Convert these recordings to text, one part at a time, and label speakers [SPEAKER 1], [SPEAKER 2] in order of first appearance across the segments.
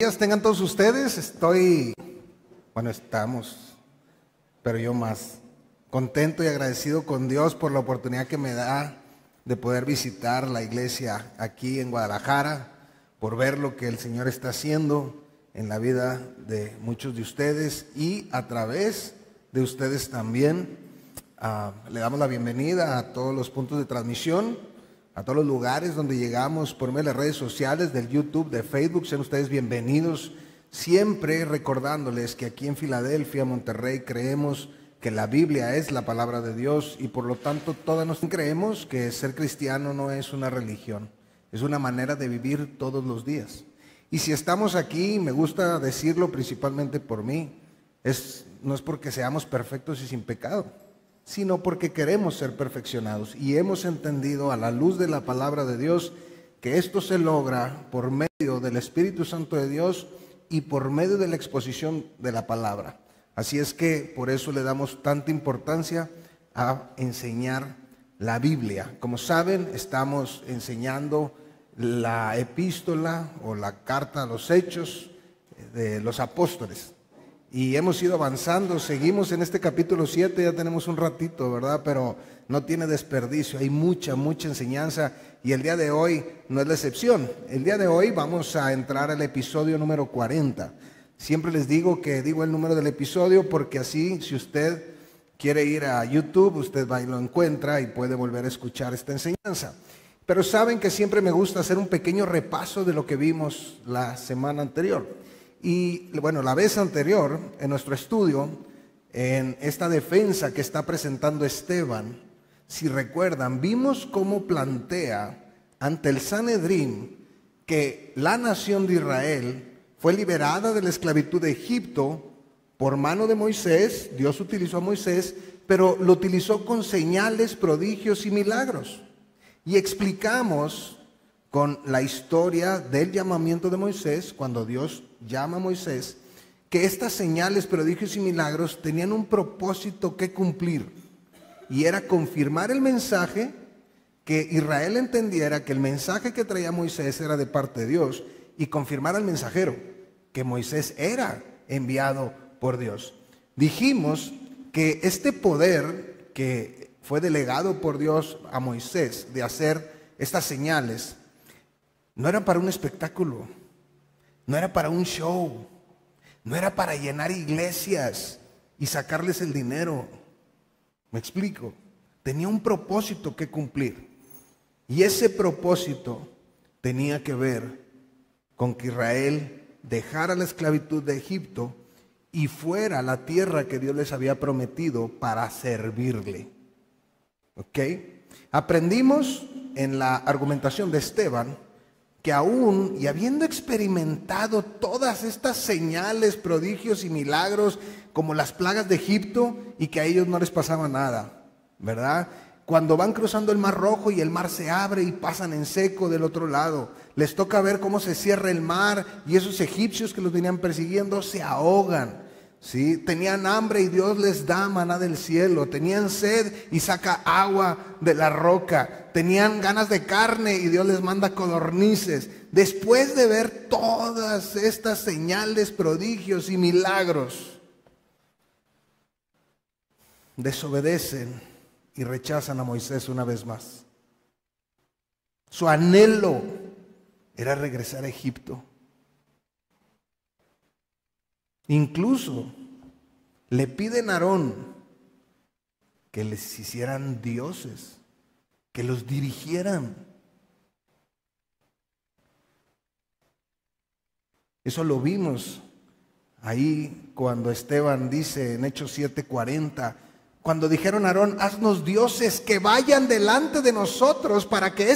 [SPEAKER 1] días tengan todos ustedes. Estamos, pero yo más contento y agradecido con Dios por la oportunidad que me da de poder visitar la iglesia aquí en Guadalajara, por ver lo que el Señor está haciendo en la vida de muchos de ustedes y a través de ustedes también. Le damos la bienvenida a todos los puntos de transmisión, a todos los lugares donde llegamos por medio de las redes sociales, del YouTube, de Facebook. Sean ustedes bienvenidos, siempre recordándoles que aquí en Filadelfia, Monterrey, creemos que la Biblia es la palabra de Dios y por lo tanto todos nos creemos que ser cristiano no es una religión, es una manera de vivir todos los días. Y si estamos aquí, me gusta decirlo principalmente por mí, no es porque seamos perfectos y sin pecado, sino porque queremos ser perfeccionados y hemos entendido a la luz de la palabra de Dios que esto se logra por medio del Espíritu Santo de Dios y por medio de la exposición de la palabra. Así es que por eso le damos tanta importancia a enseñar la Biblia. Como saben, estamos enseñando la epístola o la carta a los Hechos de los apóstoles. Y hemos ido avanzando, seguimos en este capítulo 7, ya tenemos un ratito, ¿verdad? Pero no tiene desperdicio, hay mucha enseñanza y el día de hoy no es la excepción. El día de hoy vamos a entrar al episodio número 40. Siempre les digo que digo el número del episodio porque así, si usted quiere ir a YouTube, usted va y lo encuentra y puede volver a escuchar esta enseñanza. Pero saben que siempre me gusta hacer un pequeño repaso de lo que vimos la semana anterior. Y bueno, la vez anterior, en nuestro estudio, en esta defensa que está presentando Esteban, si recuerdan, vimos cómo plantea ante el Sanedrín que la nación de Israel fue liberada de la esclavitud de Egipto por mano de Moisés. Dios utilizó a Moisés, pero lo utilizó con señales, prodigios y milagros. Y explicamos con la historia del llamamiento de Moisés, cuando Dios llama a Moisés, que estas señales, prodigios y milagros tenían un propósito que cumplir, y era confirmar el mensaje, que Israel entendiera que el mensaje que traía Moisés era de parte de Dios, y confirmar al mensajero, que Moisés era enviado por Dios. Dijimos que este poder que fue delegado por Dios a Moisés de hacer estas señales, no era para un espectáculo, no era para un show, no era para llenar iglesias y sacarles el dinero. ¿Me explico? Tenía un propósito que cumplir. Y ese propósito tenía que ver con que Israel dejara la esclavitud de Egipto y fuera a la tierra que Dios les había prometido para servirle. ¿Ok? Aprendimos en la argumentación de Esteban que aún y habiendo experimentado todas estas señales, prodigios y milagros como las plagas de Egipto, y que a ellos no les pasaba nada, ¿verdad? Cuando van cruzando el Mar Rojo y el mar se abre y pasan en seco del otro lado, les toca ver cómo se cierra el mar y esos egipcios que los venían persiguiendo se ahogan, ¿sí? Tenían hambre y Dios les da maná del cielo, tenían sed y saca agua de la roca, tenían ganas de carne y Dios les manda codornices. Después de ver todas estas señales, prodigios y milagros, desobedecen y rechazan a Moisés una vez más. Su anhelo era regresar a Egipto. Incluso le piden a Aarón que les hicieran dioses, que los dirigieran. Eso lo vimos ahí cuando Esteban dice en Hechos 7:40, cuando dijeron a Aarón, haznos dioses que vayan delante de nosotros para que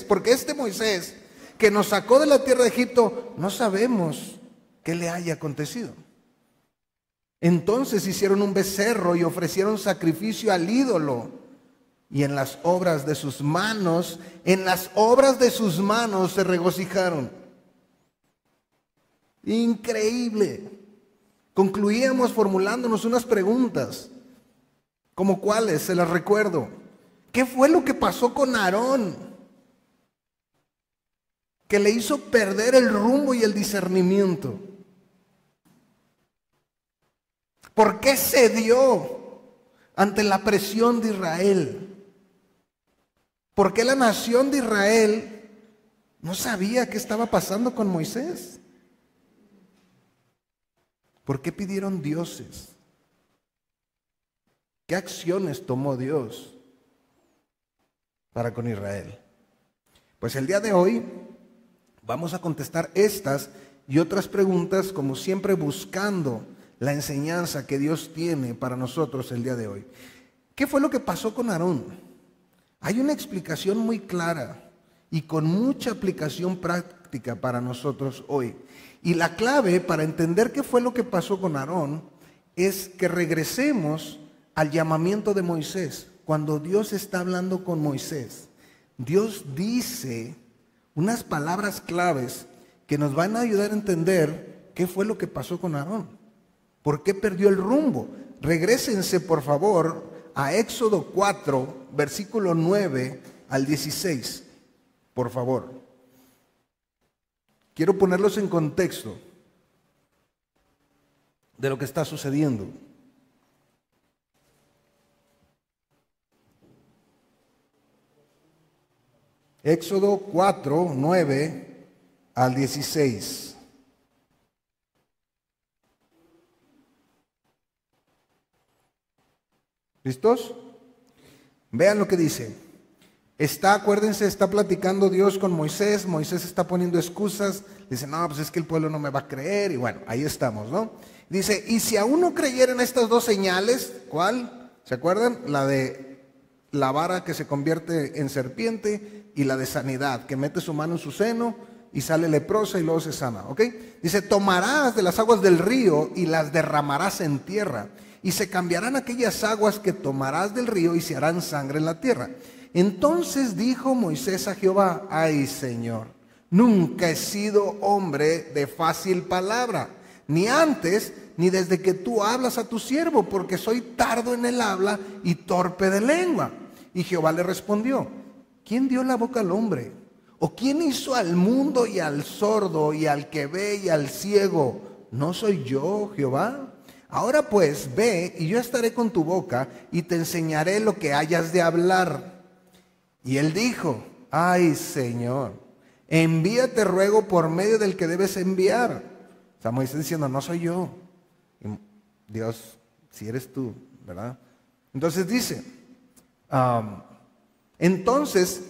[SPEAKER 1] porque este Moisés que nos sacó de la tierra de Egipto, no sabemos qué le haya acontecido. Entonces hicieron un becerro y ofrecieron sacrificio al ídolo. Y en las obras de sus manos se regocijaron. Increíble. Concluíamos formulándonos unas preguntas. ¿Como cuáles? Se las recuerdo. ¿Qué fue lo que pasó con Aarón? que le hizo perder el rumbo y el discernimiento? ¿Por qué cedió ante la presión de Israel? ¿Por qué la nación de Israel no sabía qué estaba pasando con Moisés? ¿Por qué pidieron dioses? ¿Qué acciones tomó Dios para con Israel? Pues el día de hoy vamos a contestar estas y otras preguntas, como siempre buscando la enseñanza que Dios tiene para nosotros el día de hoy. ¿Qué fue lo que pasó con Aarón? Hay una explicación muy clara y con mucha aplicación práctica para nosotros hoy. Y la clave para entender qué fue lo que pasó con Aarón es que regresemos al llamamiento de Moisés. Cuando Dios está hablando con Moisés, Dios dice unas palabras claves que nos van a ayudar a entender qué fue lo que pasó con Aarón. ¿Por qué perdió el rumbo? Regrésense, por favor, a Éxodo 4, versículo 9 al 16. Por favor. Quiero ponerlos en contexto de lo que está sucediendo. Éxodo 4, 9 al 16. ¿Listos? Vean lo que dice. Acuérdense, está platicando Dios con Moisés. Moisés está poniendo excusas. Dice, no, pues es que el pueblo no me va a creer. Y bueno, ahí estamos, ¿no? Dice, y si aún no creyeran estas dos señales, ¿cuál? ¿Se acuerdan? La de la vara que se convierte en serpiente y la de sanidad, que mete su mano en su seno y sale leprosa y luego se sana, ¿ok? Dice, tomarás de las aguas del río y las derramarás en tierra. Y se cambiarán aquellas aguas que tomarás del río y se harán sangre en la tierra. Entonces dijo Moisés a Jehová, ay Señor, nunca he sido hombre de fácil palabra, ni antes ni desde que tú hablas a tu siervo, porque soy tardo en el habla y torpe de lengua. Y Jehová le respondió, ¿quién dio la boca al hombre? ¿O quién hizo al mundo y al sordo y al que ve y al ciego? ¿No soy yo, Jehová? Ahora pues, ve y yo estaré con tu boca y te enseñaré lo que hayas de hablar. Y él dijo, ay Señor, envíate ruego por medio del que debes enviar. O sea, Moisés diciendo, no soy yo. Y Dios, si eres tú, ¿verdad? Entonces dice, entonces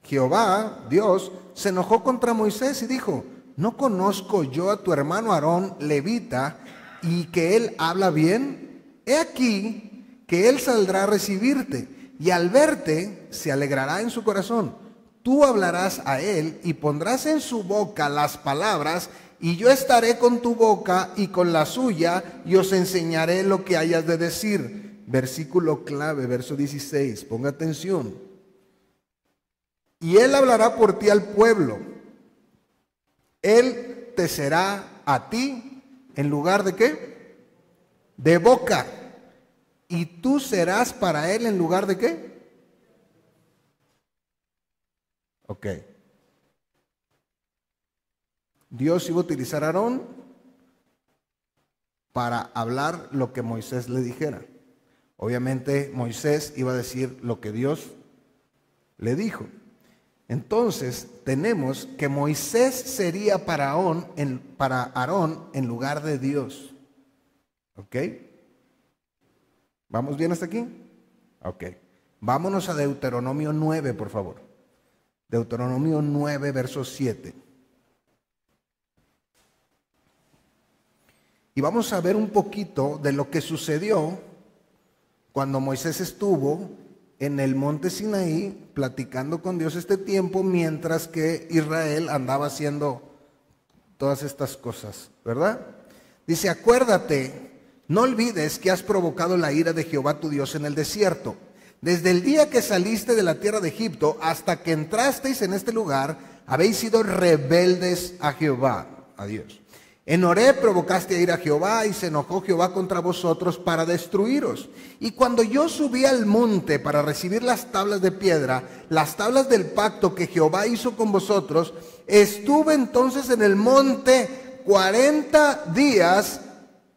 [SPEAKER 1] Jehová, Dios, se enojó contra Moisés y dijo, ¿no conozco yo a tu hermano Aarón, levita, y que él habla bien? He aquí que él saldrá a recibirte, y al verte se alegrará en su corazón. Tú hablarás a él y pondrás en su boca las palabras, y yo estaré con tu boca y con la suya, y os enseñaré lo que hayas de decir. Versículo clave, verso 16, ponga atención. Y él hablará por ti al pueblo. Él te será a ti ¿en lugar de qué? De boca. ¿Y tú serás para él en lugar de qué? Ok. Dios iba a utilizar a Aarón para hablar lo que Moisés le dijera. Obviamente Moisés iba a decir lo que Dios le dijo. Entonces tenemos que Moisés sería para Aarón en lugar de Dios. ¿Ok? ¿Vamos bien hasta aquí? Ok. Vámonos a Deuteronomio 9, por favor. Deuteronomio 9, verso 7. Y vamos a ver un poquito de lo que sucedió cuando Moisés estuvo en el monte Sinaí platicando con Dios este tiempo, mientras que Israel andaba haciendo todas estas cosas, ¿verdad? Dice, acuérdate, no olvides que has provocado la ira de Jehová tu Dios en el desierto. Desde el día que saliste de la tierra de Egipto hasta que entrasteis en este lugar, habéis sido rebeldes a Jehová, a Dios. En Horeb provocaste a ir a Jehová y se enojó Jehová contra vosotros para destruiros. Y cuando yo subí al monte para recibir las tablas de piedra, las tablas del pacto que Jehová hizo con vosotros, Estuve entonces en el monte 40 días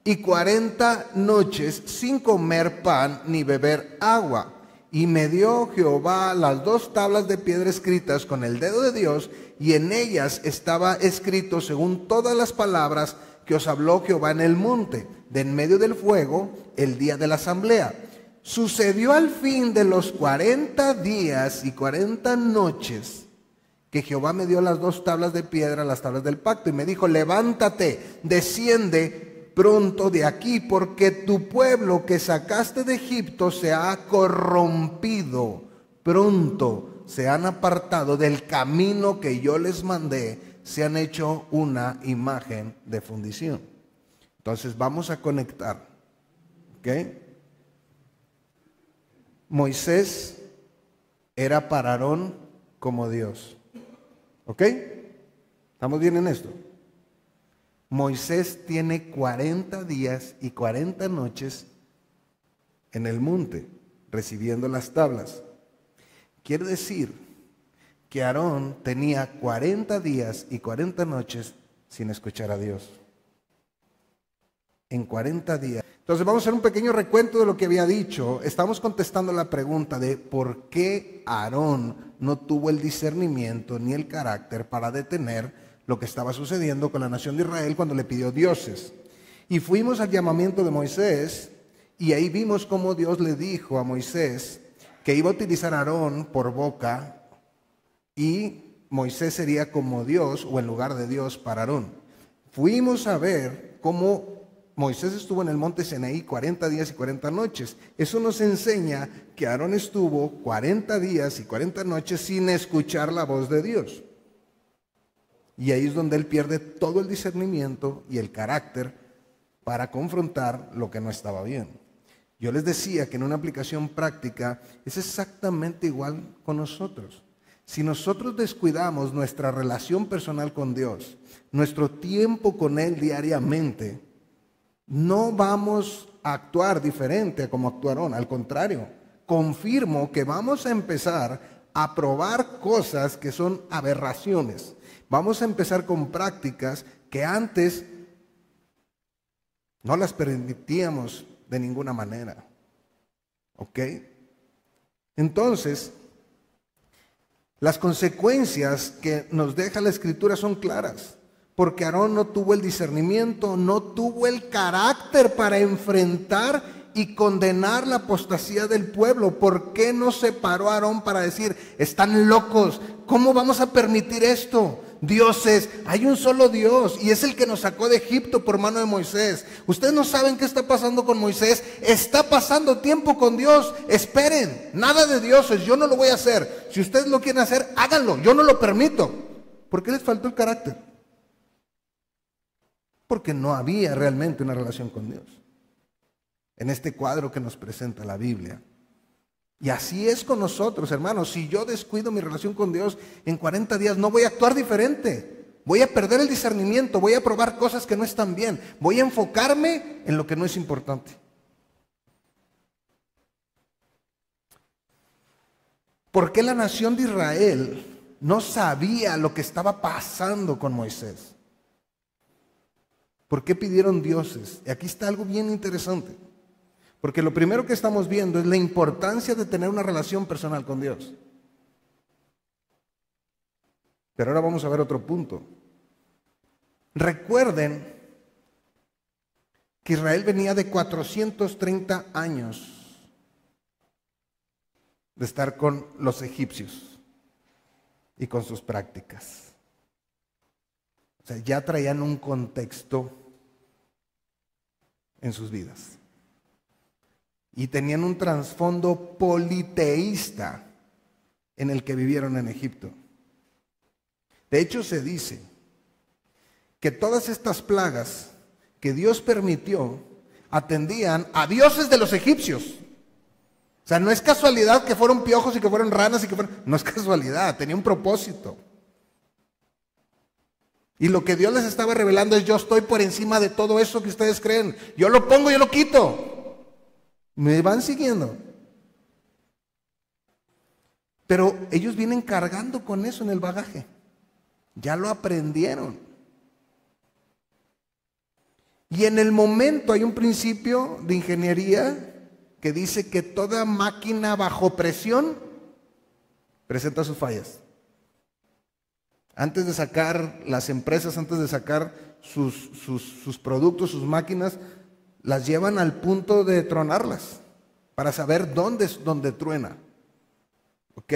[SPEAKER 1] y 40 noches sin comer pan ni beber agua. Y me dio Jehová las 2 tablas de piedra escritas con el dedo de Dios, y en ellas estaba escrito según todas las palabras que os habló Jehová en el monte, de en medio del fuego, el día de la asamblea. Sucedió al fin de los 40 días y 40 noches que Jehová me dio las 2 tablas de piedra, las tablas del pacto, y me dijo: levántate, desciende pronto de aquí, porque tu pueblo que sacaste de Egipto se ha corrompido. Pronto se han apartado del camino que yo les mandé, se han hecho una imagen de fundición. Entonces vamos a conectar, ¿ok? Moisés era para Aarón como Dios, ¿ok? ¿Estamos bien en esto? Moisés tiene 40 días y 40 noches en el monte recibiendo las tablas. Quiere decir que Aarón tenía 40 días y 40 noches sin escuchar a Dios. En 40 días. Entonces vamos a hacer un pequeño recuento de lo que había dicho. Estamos contestando la pregunta de por qué Aarón no tuvo el discernimiento ni el carácter para detener lo que estaba sucediendo con la nación de Israel cuando le pidió dioses. Y fuimos al llamamiento de Moisés, y ahí vimos cómo Dios le dijo a Moisés que iba a utilizar a Aarón por boca, y Moisés sería como Dios o en lugar de Dios para Aarón. Fuimos a ver cómo Moisés estuvo en el monte Sinaí 40 días y 40 noches. Eso nos enseña que Aarón estuvo 40 días y 40 noches sin escuchar la voz de Dios. Y ahí es donde él pierde todo el discernimiento y el carácter para confrontar lo que no estaba bien. Yo les decía que en una aplicación práctica es exactamente igual con nosotros. Si nosotros descuidamos nuestra relación personal con Dios, nuestro tiempo con Él diariamente, no vamos a actuar diferente a como actuaron. Al contrario, confirmo que vamos a empezar a probar cosas que son aberraciones. Vamos a empezar con prácticas que antes no las permitíamos de ninguna manera. ¿Ok? Entonces, las consecuencias que nos deja la Escritura son claras. Porque Aarón no tuvo el discernimiento, no tuvo el carácter para enfrentar y condenar la apostasía del pueblo. ¿Por qué no se paró Aarón para decir: están locos, cómo vamos a permitir esto? Dioses, hay un solo Dios y es el que nos sacó de Egipto por mano de Moisés. Ustedes no saben qué está pasando con Moisés. Está pasando tiempo con Dios. Esperen, nada de dioses, yo no lo voy a hacer. Si ustedes lo quieren hacer, háganlo, yo no lo permito. ¿Por qué les faltó el carácter? Porque no había realmente una relación con Dios en este cuadro que nos presenta la Biblia. Y así es con nosotros, hermanos. Si yo descuido mi relación con Dios en 40 días, no voy a actuar diferente. Voy a perder el discernimiento, voy a probar cosas que no están bien, voy a enfocarme en lo que no es importante. ¿Por qué la nación de Israel no sabía lo que estaba pasando con Moisés? ¿Por qué pidieron dioses? Y aquí está algo bien interesante. Porque lo primero que estamos viendo es la importancia de tener una relación personal con Dios. Pero ahora vamos a ver otro punto. Recuerden que Israel venía de 430 años de estar con los egipcios y con sus prácticas. O sea, ya traían un contexto en sus vidas. Y tenían un trasfondo politeísta en el que vivieron en Egipto. De hecho, se dice que todas estas plagas que Dios permitió atendían a dioses de los egipcios. O sea, no es casualidad que fueron piojos y que fueron ranas y que fueron... No es casualidad, tenía un propósito. Y lo que Dios les estaba revelando es: yo estoy por encima de todo eso que ustedes creen. Yo lo pongo, yo lo quito. ¿Me van siguiendo? Pero ellos vienen cargando con eso en el bagaje. Ya lo aprendieron. Y en el momento hay un principio de ingeniería que dice que toda máquina bajo presión presenta sus fallas. Antes de sacar, las empresas, antes de sacar sus productos, sus máquinas, las llevan al punto de tronarlas para saber dónde es donde truena. ¿Ok?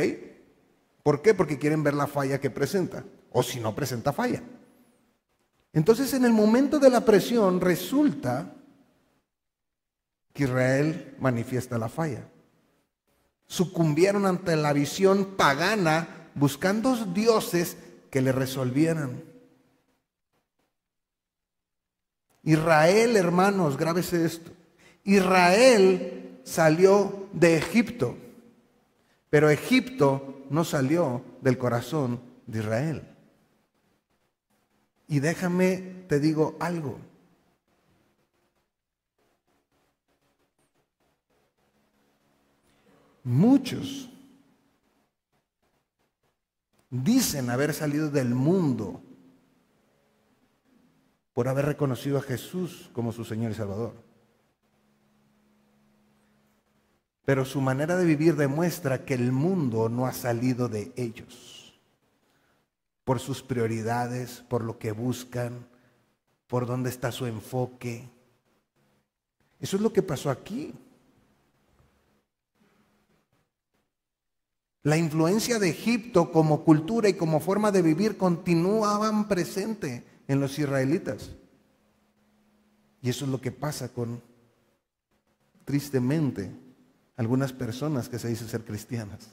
[SPEAKER 1] ¿Por qué? Porque quieren ver la falla que presenta, o si no presenta falla. Entonces, en el momento de la presión, resulta que Israel manifiesta la falla. Sucumbieron ante la visión pagana, buscando dioses que le resolvieran. Israel, hermanos, grábese esto. Israel salió de Egipto, pero Egipto no salió del corazón de Israel. Y déjame, te digo algo. Muchos dicen haber salido del mundo por haber reconocido a Jesús como su Señor y Salvador. Pero su manera de vivir demuestra que el mundo no ha salido de ellos. Por sus prioridades, por lo que buscan, por dónde está su enfoque. Eso es lo que pasó aquí. La influencia de Egipto como cultura y como forma de vivir continuaban presente en los israelitas. Y eso es lo que pasa con, tristemente, algunas personas que se dicen ser cristianas.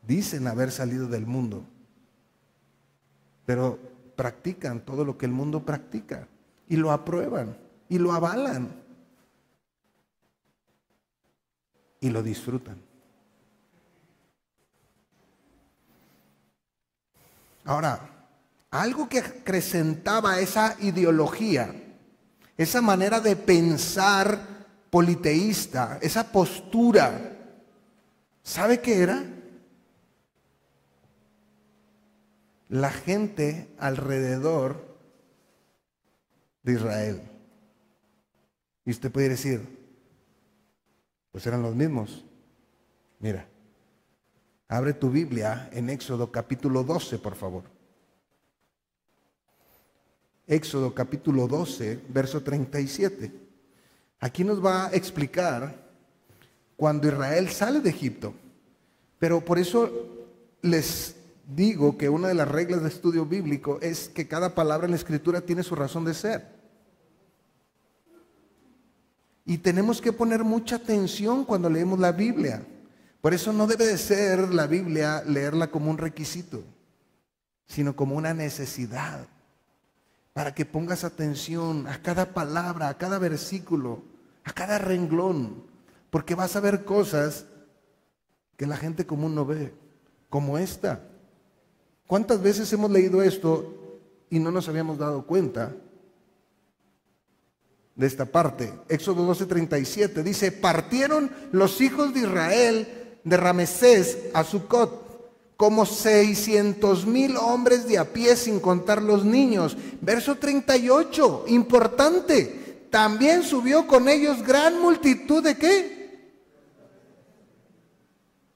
[SPEAKER 1] Dicen haber salido del mundo, pero practican todo lo que el mundo practica y lo aprueban y lo avalan y lo disfrutan. Ahora, algo que acrecentaba esa ideología, esa manera de pensar politeísta, esa postura, ¿sabe qué era? La gente alrededor de Israel. Y usted puede decir, pues eran los mismos. Mira, abre tu Biblia en Éxodo capítulo 12, por favor. Éxodo capítulo 12, verso 37. Aquí nos va a explicar cuando Israel sale de Egipto. Pero por eso les digo que una de las reglas de estudio bíblico es que cada palabra en la Escritura tiene su razón de ser. Y tenemos que poner mucha atención cuando leemos la Biblia. Por eso no debe de ser la Biblia leerla como un requisito, sino como una necesidad. Para que pongas atención a cada palabra, a cada versículo, a cada renglón. Porque vas a ver cosas que la gente común no ve, como esta. ¿Cuántas veces hemos leído esto y no nos habíamos dado cuenta de esta parte? Éxodo 12:37 dice, partieron los hijos de Israel de Ramesés a Sucot, como 600,000 hombres de a pie, sin contar los niños. Verso 38, importante, también subió con ellos gran multitud de ¿qué?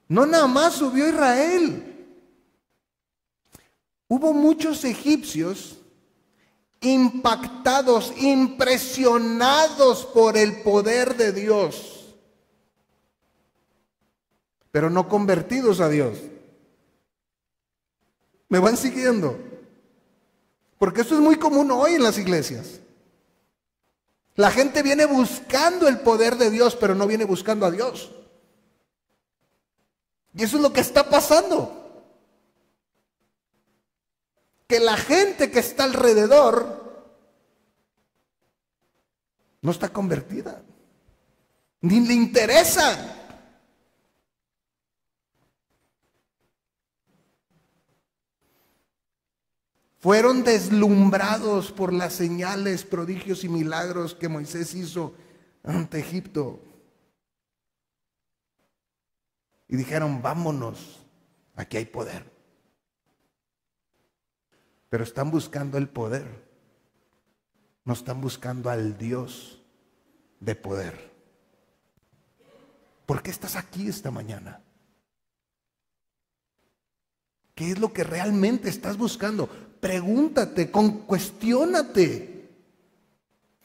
[SPEAKER 1] No nada más subió Israel. Hubo muchos egipcios impactados, impresionados por el poder de Dios, pero no convertidos a Dios. ¿Me van siguiendo? Porque esto es muy común hoy en las iglesias. La gente viene buscando el poder de Dios, pero no viene buscando a Dios. Y eso es lo que está pasando. Que la gente que está alrededor no está convertida, ni le interesa. Fueron deslumbrados por las señales, prodigios y milagros que Moisés hizo ante Egipto. Y dijeron, vámonos, aquí hay poder. pero están buscando el poder. No están buscando al Dios de poder. ¿Por qué estás aquí esta mañana? ¿Qué es lo que realmente estás buscando? Pregúntate, cuestiónate.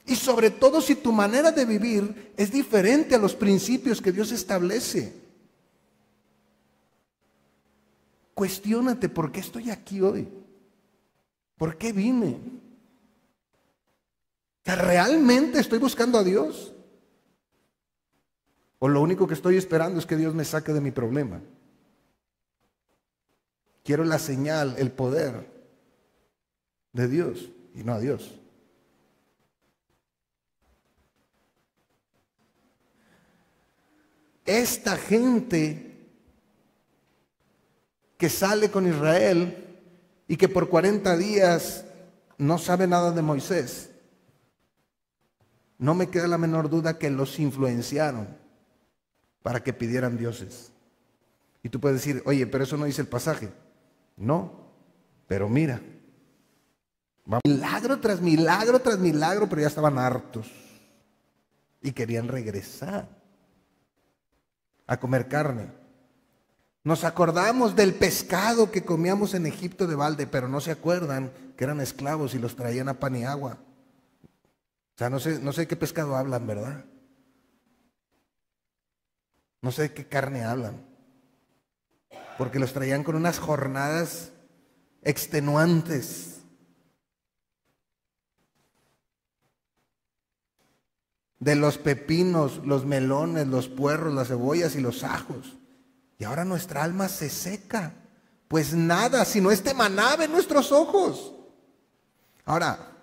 [SPEAKER 1] Y sobre todo si tu manera de vivir es diferente a los principios que Dios establece. Cuestiónate, ¿por qué estoy aquí hoy? ¿Por qué vine? ¿Realmente estoy buscando a Dios? ¿O lo único que estoy esperando es que Dios me saque de mi problema? Quiero la señal, el poder de Dios y no a Dios. Esta gente que sale con Israel y que por 40 días no sabe nada de Moisés, no me queda la menor duda que los influenciaron para que pidieran dioses. Y tú puedes decir, oye, pero eso no dice el pasaje. No, pero mira, milagro tras milagro tras milagro, pero ya estaban hartos y querían regresar a comer carne. Nos acordamos del pescado que comíamos en Egipto de balde, pero no se acuerdan que eran esclavos y los traían a pan y agua. O sea, no sé qué pescado hablan, ¿verdad? No sé de qué carne hablan. Porque los traían con unas jornadas extenuantes. De los pepinos, los melones, los puerros, las cebollas y los ajos. Y ahora nuestra alma se seca. Pues nada, sino este maná en nuestros ojos. Ahora,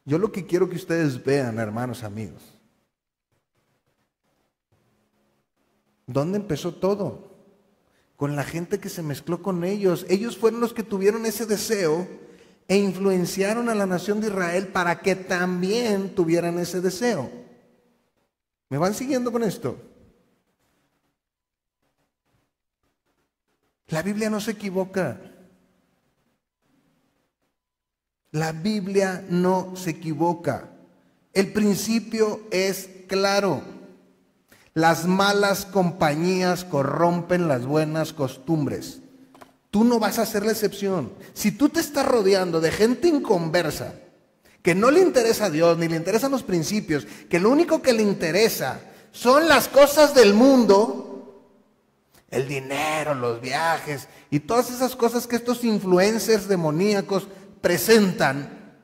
[SPEAKER 1] yo lo que quiero que ustedes vean, hermanos, amigos. ¿Dónde empezó todo? Con la gente que se mezcló con ellos. Ellos fueron los que tuvieron ese deseo e influenciaron a la nación de Israel para que también tuvieran ese deseo. ¿Me van siguiendo con esto? La Biblia no se equivoca. La Biblia no se equivoca. El principio es claro. Las malas compañías corrompen las buenas costumbres. Tú no vas a ser la excepción. Si tú te estás rodeando de gente inconversa, que no le interesa a Dios, ni le interesan los principios, que lo único que le interesa son las cosas del mundo, el dinero, los viajes y todas esas cosas que estos influencers demoníacos presentan,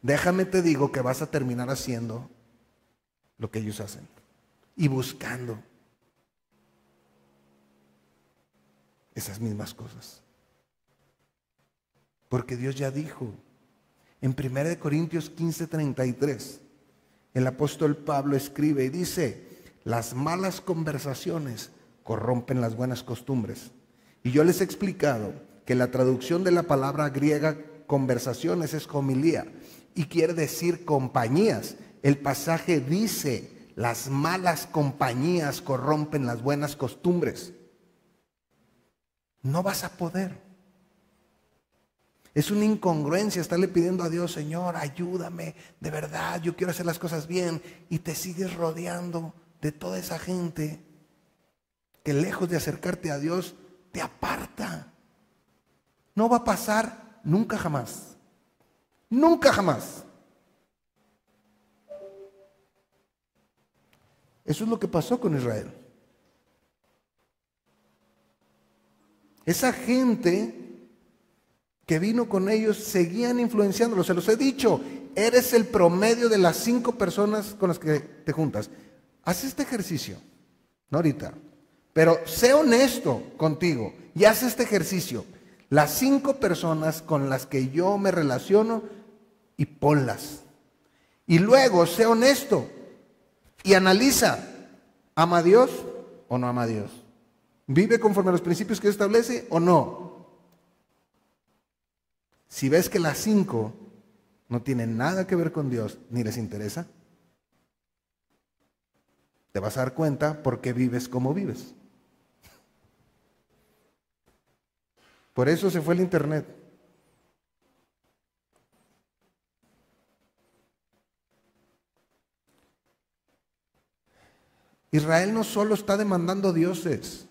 [SPEAKER 1] déjame te digo que vas a terminar haciendo lo que ellos hacen y buscando esas mismas cosas. Porque Dios ya dijo en 1 Corintios 15:33, el apóstol Pablo escribe y dice: las malas conversaciones corrompen las buenas costumbres. Y yo les he explicado que la traducción de la palabra griega conversaciones es homilía y quiere decir compañías. El pasaje dice: las malas compañías corrompen las buenas costumbres. No vas a poder. Es una incongruencia estarle pidiendo a Dios: Señor, ayúdame, de verdad, yo quiero hacer las cosas bien. Y te sigues rodeando de toda esa gente que lejos de acercarte a Dios, te aparta. No va a pasar nunca jamás. Nunca jamás. Eso es lo que pasó con Israel. Esa gente que vino con ellos seguían influenciándolos. Se los he dicho, eres el promedio de las 5 personas con las que te juntas. Haz este ejercicio, no ahorita, pero sé honesto contigo y haz este ejercicio. Las 5 personas con las que yo me relaciono, y ponlas. Y luego sé honesto y analiza: ¿ama a Dios o no ama a Dios? ¿Vive conforme a los principios que Dios establece o no? Si ves que las 5 no tienen nada que ver con Dios ni les interesa, te vas a dar cuenta por qué vives como vives. Por eso se fue el internet. Israel no solo está demandando dioses,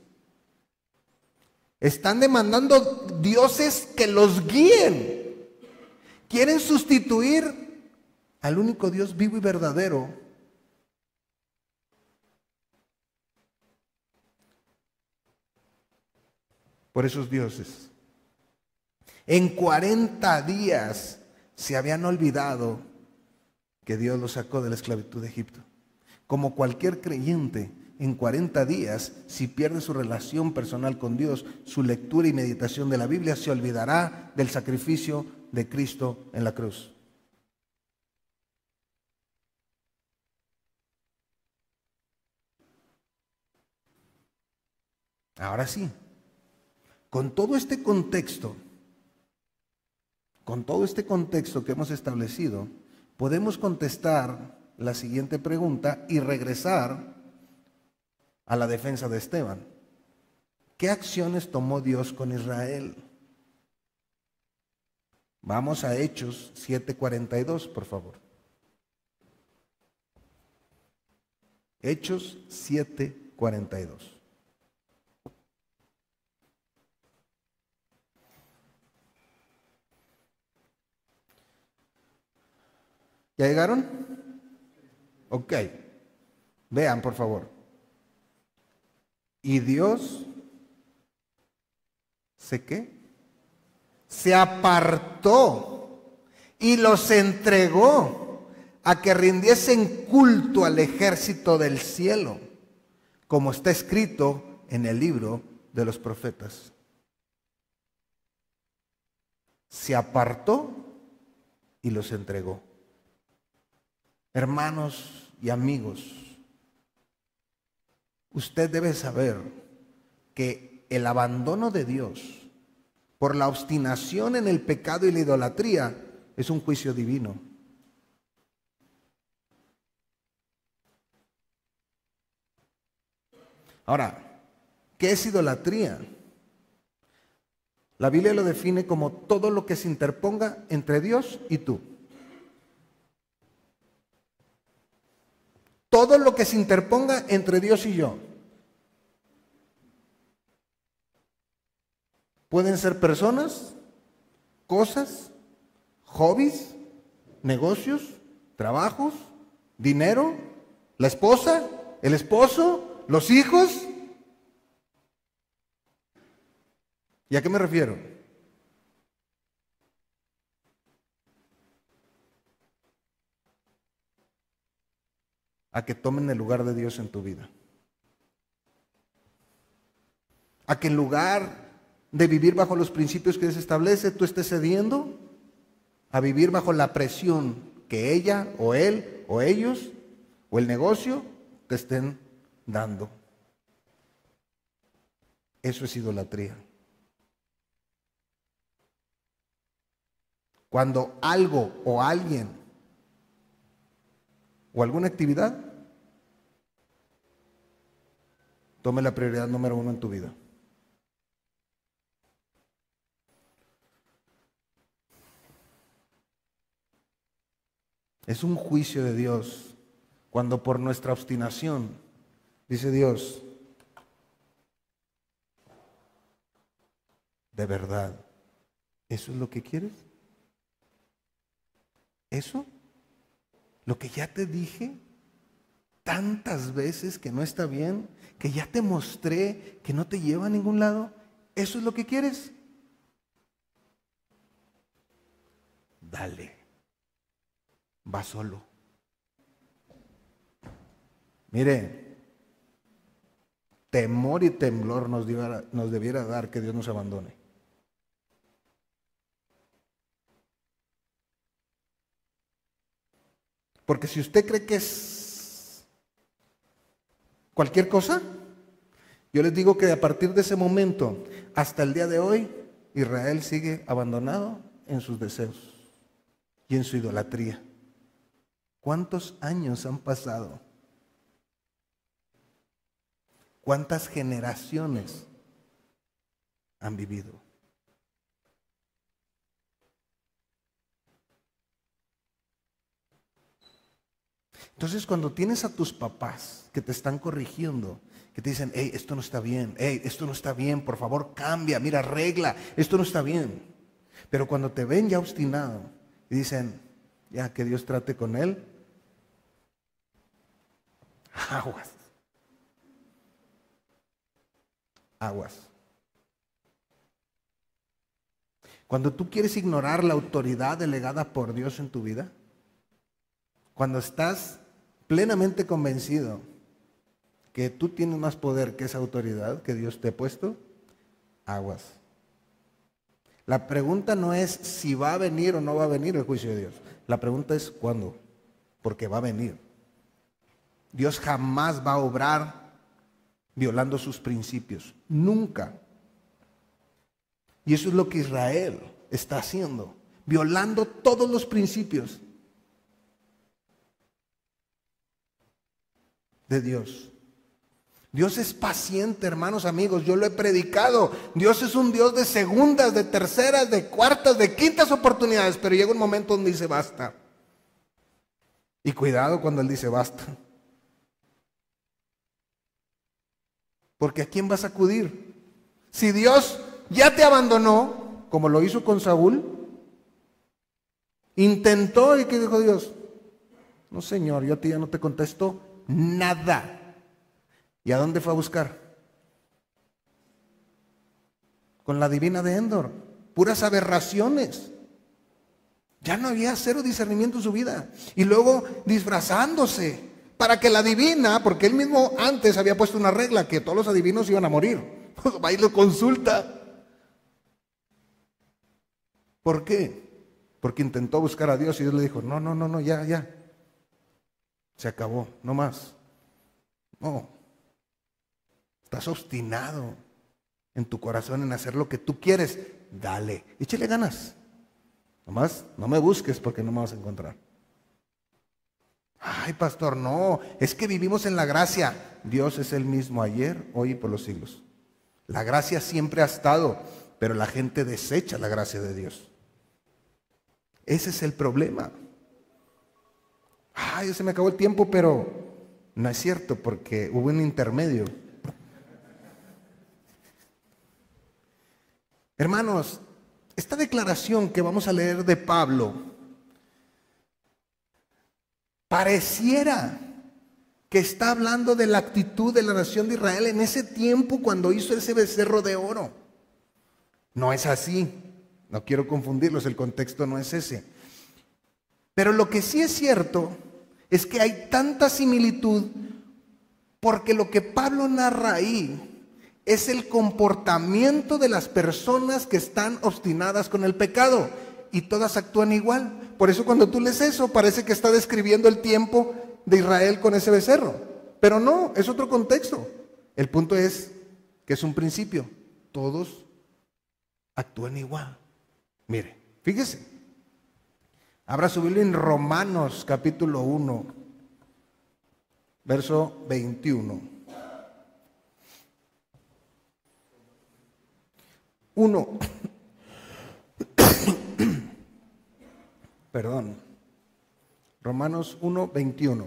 [SPEAKER 1] están demandando dioses que los guíen. Quieren sustituir al único Dios vivo y verdadero por esos dioses. En 40 días se habían olvidado que Dios los sacó de la esclavitud de Egipto. Como cualquier creyente, en 40 días, si pierde su relación personal con Dios, su lectura y meditación de la Biblia, se olvidará del sacrificio de Cristo en la cruz. Ahora sí, con todo este contexto que hemos establecido, podemos contestar la siguiente pregunta y regresar a la defensa de Esteban. ¿Qué acciones tomó Dios con Israel? Vamos a Hechos 7:42, por favor. Hechos 7:42. ¿Ya llegaron? Ok. Vean, por favor. Y Dios, ¿sé qué? Se apartó y los entregó a que rindiesen culto al ejército del cielo, como está escrito en el libro de los profetas. Se apartó y los entregó. Hermanos y amigos, usted debe saber que el abandono de Dios por la obstinación en el pecado y la idolatría es un juicio divino. Ahora, ¿qué es idolatría? La Biblia lo define como todo lo que se interponga entre Dios y tú. Todo lo que se interponga entre Dios y yo. Pueden ser personas, cosas, hobbies, negocios, trabajos, dinero, la esposa, el esposo, los hijos. ¿Y a qué me refiero? A que tomen el lugar de Dios en tu vida. A que en lugar de vivir bajo los principios que Dios establece, tú estés cediendo a vivir bajo la presión que ella o él o ellos o el negocio te estén dando. Eso es idolatría. Cuando algo o alguien o alguna actividad tome la prioridad número 1 en tu vida. Es un juicio de Dios cuando por nuestra obstinación, dice Dios, ¿de verdad eso es lo que quieres? ¿Eso? ¿Lo que ya te dije tantas veces que no está bien, que ya te mostré que no te lleva a ningún lado? ¿Eso es lo que quieres? Dale. Va solo. Mire, temor y temblor nos debiera dar que Dios nos abandone. Porque si usted cree que es cualquier cosa, yo les digo que a partir de ese momento hasta el día de hoy, Israel sigue abandonado en sus deseos y en su idolatría. ¿Cuántos años han pasado? ¿Cuántas generaciones han vivido? Entonces, cuando tienes a tus papás que te están corrigiendo, que te dicen, hey, esto no está bien, hey, esto no está bien, por favor cambia, mira, arregla, esto no está bien. Pero cuando te ven ya obstinado y dicen, ya que Dios trate con él, aguas. Aguas. Cuando tú quieres ignorar la autoridad delegada por Dios en tu vida, cuando estás plenamente convencido que tú tienes más poder que esa autoridad que Dios te ha puesto, aguas. La pregunta no es si va a venir o no va a venir el juicio de Dios. La pregunta es cuándo, porque va a venir. Dios jamás va a obrar violando sus principios. Nunca. Y eso es lo que Israel está haciendo, violando todos los principios de Dios. Dios es paciente, hermanos, amigos, yo lo he predicado. Dios es un Dios de segundas, de terceras, de cuartas, de quintas oportunidades, pero llega un momento donde dice basta. Y cuidado cuando Él dice basta. Porque ¿a quién vas a acudir? Si Dios ya te abandonó, como lo hizo con Saúl, intentó, ¿y qué dijo Dios? No, Señor, yo a ti ya no te contesto nada. ¿Y a dónde fue a buscar? Con la divina de Endor. Puras aberraciones. Ya no había cero discernimiento en su vida. Y luego disfrazándose para que la divina, porque él mismo antes había puesto una regla que todos los adivinos iban a morir. Va y lo consulta. ¿Por qué? Porque intentó buscar a Dios y Dios le dijo, no, ya. Se acabó, no más. No. Estás obstinado en tu corazón en hacer lo que tú quieres. Dale, échale ganas. Nomás no me busques porque no me vas a encontrar. Ay, pastor, no, es que vivimos en la gracia. Dios es el mismo ayer, hoy y por los siglos. La gracia siempre ha estado, pero la gente desecha la gracia de Dios. Ese es el problema. Ay, ya se me acabó el tiempo, pero no es cierto porque hubo un intermedio. Hermanos, esta declaración que vamos a leer de Pablo pareciera que está hablando de la actitud de la nación de Israel en ese tiempo cuando hizo ese becerro de oro. No es así, no quiero confundirlos, el contexto no es ese. Pero lo que sí es cierto es que hay tanta similitud porque lo que Pablo narra ahí es el comportamiento de las personas que están obstinadas con el pecado y todas actúan igual. Por eso cuando tú lees eso parece que está describiendo el tiempo de Israel con ese becerro, pero no, es otro contexto. El punto es que es un principio, todos actúan igual. Mire, fíjese, abra su Biblia en Romanos capítulo 1, verso 21. 1. Perdón. Romanos 1, 21.